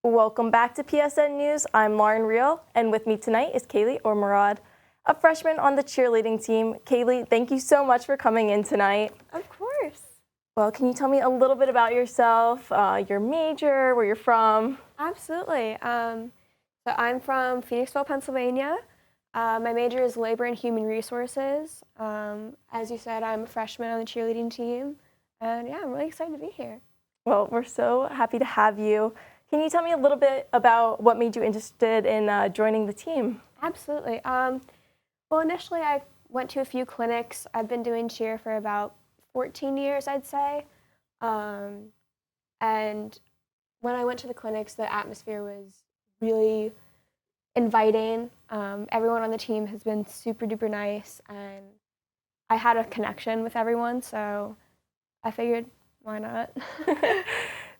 Welcome back to PSN News. I'm Lauren Reehl, and with me tonight is Kaylie Ormerod, a freshman on the cheerleading team. Kaylie, thank you so much for coming in tonight. Of course. Well, can you tell me a little bit about yourself, your major, where you're from? Absolutely. So I'm from Phoenixville, Pennsylvania. My major is labor and human resources. As you said, I'm a freshman on the cheerleading team, and yeah, I'm really excited to be here. Well, we're so happy to have you. Can you tell me a little bit about what made you interested in joining the team? Absolutely. Well, initially I went to a few clinics. I've been doing cheer for about 14 years, I'd say. And when I went to the clinics, the atmosphere was really inviting. Everyone on the team has been super duper nice, and I had a connection with everyone, so I figured, why not?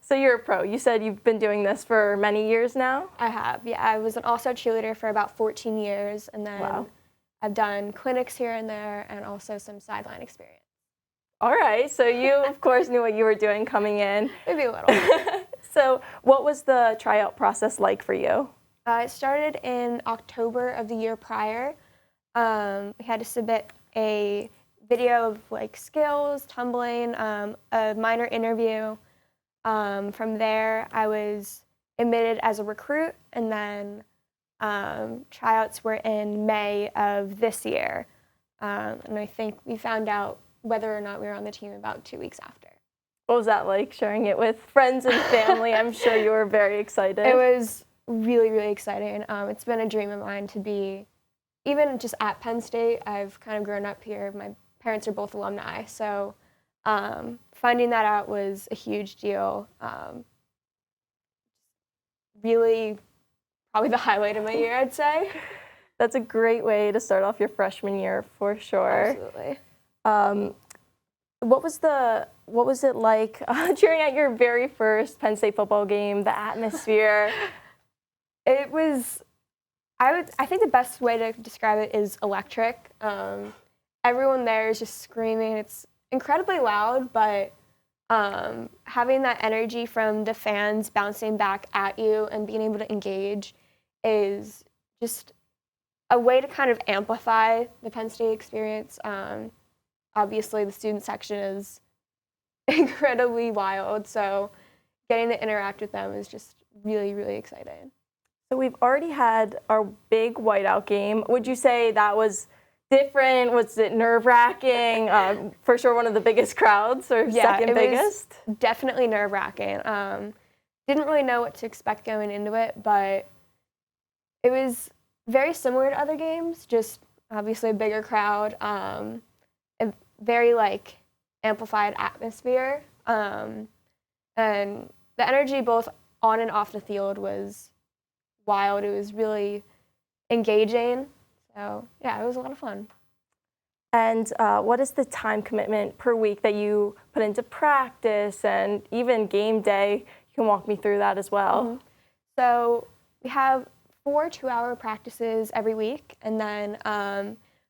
So you're a pro. You said you've been doing this for many years now? I have, yeah. I was an all-star cheerleader for about 14 years, and then Wow. I've done clinics here and there and also some sideline experience. All right, so you, of course, knew what you were doing coming in. Maybe a little. So what was the tryout process like for you? It started in October of the year prior. We had to submit a video of like skills, tumbling, a minor interview. From there, I was admitted as a recruit, and then tryouts were in May of this year. And I think we found out whether or not we were on the team about 2 weeks after. What was that like, sharing it with friends and family? I'm sure you were very excited. It was really, really exciting. It's been a dream of mine to be, even just at Penn State. I've kind of grown up here. My parents are both alumni, so finding that out was a huge deal. Really, probably the highlight of my year, I'd say. That's a great way to start off your freshman year, for sure. Absolutely. What was it like cheering at your very first Penn State football game? The atmosphere. It was. I think the best way to describe it is electric. Everyone there is just screaming. It's incredibly loud, but having that energy from the fans bouncing back at you and being able to engage is just a way to kind of amplify the Penn State experience. Obviously, the student section is incredibly wild, so getting to interact with them is just really, really exciting. So we've already had our big whiteout game. Would you say that was different? Was it nerve-wracking? For sure one of the biggest crowds, or second biggest? Was definitely nerve-wracking. Didn't really know what to expect going into it, but it was very similar to other games, just obviously a bigger crowd, a very like amplified atmosphere, and the energy both on and off the field was wild. It was really engaging. So yeah, it was a lot of fun. And what is the time commitment per week that you put into practice and even game day? You can walk me through that as well. Mm-hmm. So we have 4 2-hour practices every week, and then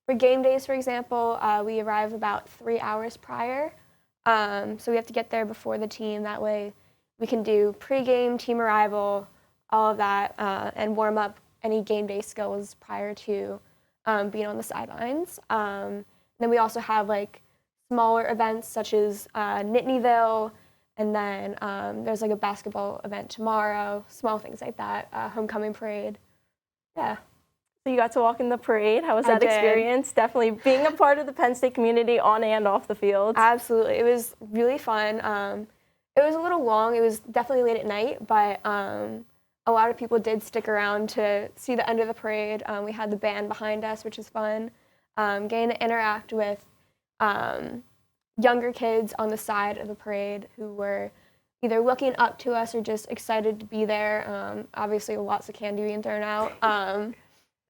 for game days, for example, we arrive about 3 hours prior. So we have to get there before the team. That way we can do pregame, team arrival, all of that, and warm up any game day skills prior to being on the sidelines. Then we also have like smaller events such as Nittanyville, and then there's like a basketball event tomorrow, small things like that, homecoming parade. Yeah. So you got to walk in the parade. How was that experience? Definitely being a part of the Penn State community on and off the field. Absolutely. It was really fun. It was a little long. It was definitely late at night, but a lot of people did stick around to see the end of the parade. We had the band behind us, which is fun. Getting to interact with younger kids on the side of the parade who were either looking up to us or just excited to be there. Obviously, lots of candy being thrown out.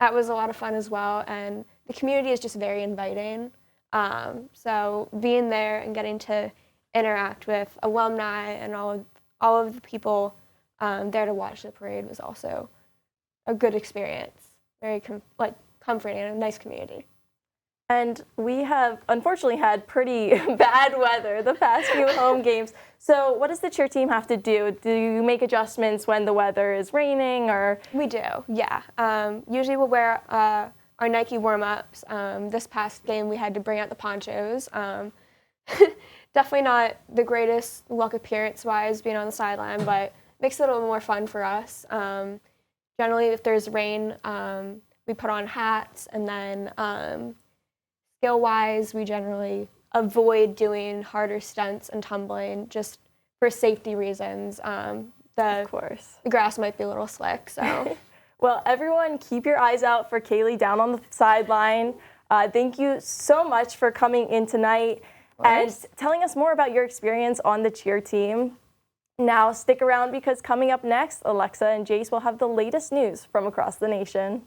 That was a lot of fun as well, and the community is just very inviting. So being there and getting to interact with alumni and all of the people there to watch the parade was also a good experience. Very comforting and a nice community. And we have unfortunately had pretty bad weather the past few home games. So what does the cheer team have to do? Do you make adjustments when the weather is raining or? We do, yeah. Usually we'll wear our Nike warm-ups. This past game we had to bring out the ponchos. Definitely not the greatest look appearance-wise being on the sideline, but makes it a little more fun for us. Generally, if there's rain, we put on hats, and then skill-wise, we generally avoid doing harder stunts and tumbling just for safety reasons. Of course. The grass might be a little slick, so. Well, everyone, keep your eyes out for Kaylie down on the sideline. Thank you so much for coming in tonight and telling us more about your experience on the cheer team. Now, stick around because coming up next, Alexa and Jace will have the latest news from across the nation.